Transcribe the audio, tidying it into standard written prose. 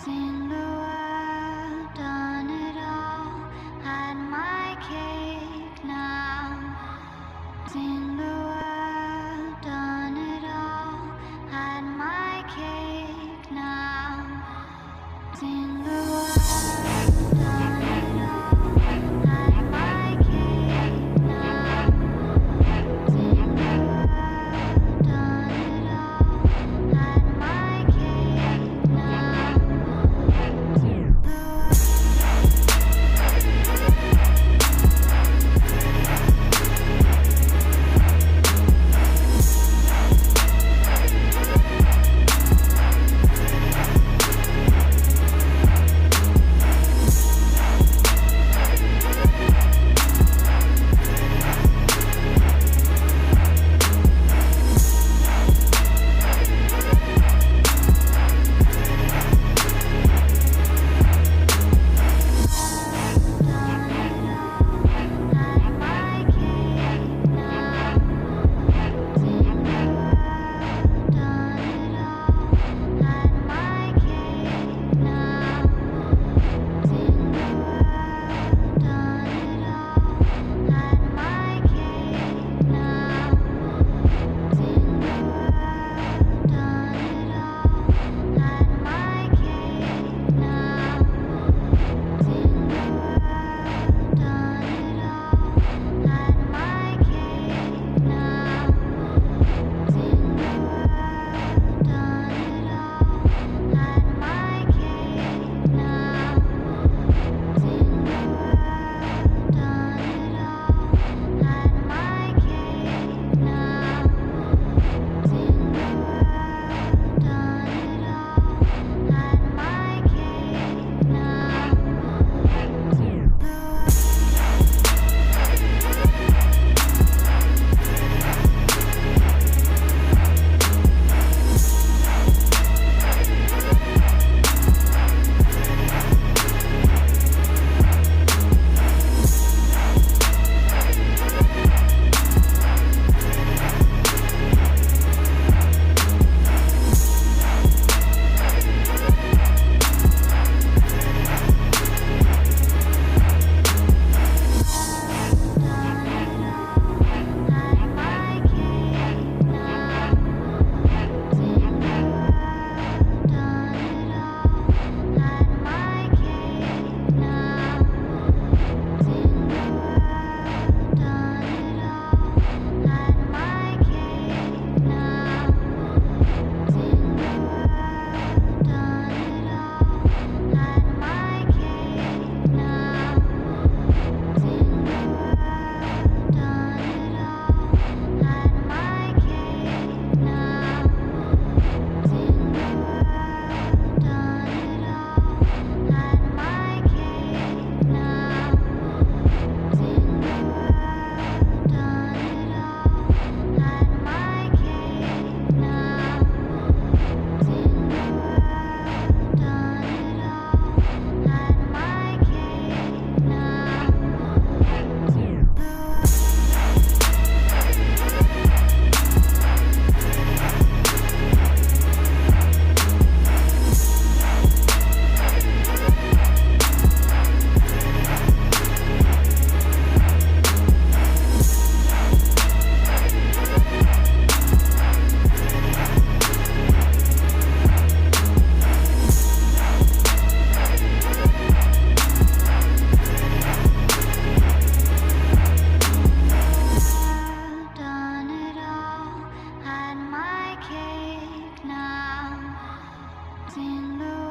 Seen the world, done it all, had my cake now. Seen the world, done it all, had my cake now. Seen the world, done it all, had my cake now. Seen the world, done it all, had my cake now. Had my cake now. Seen the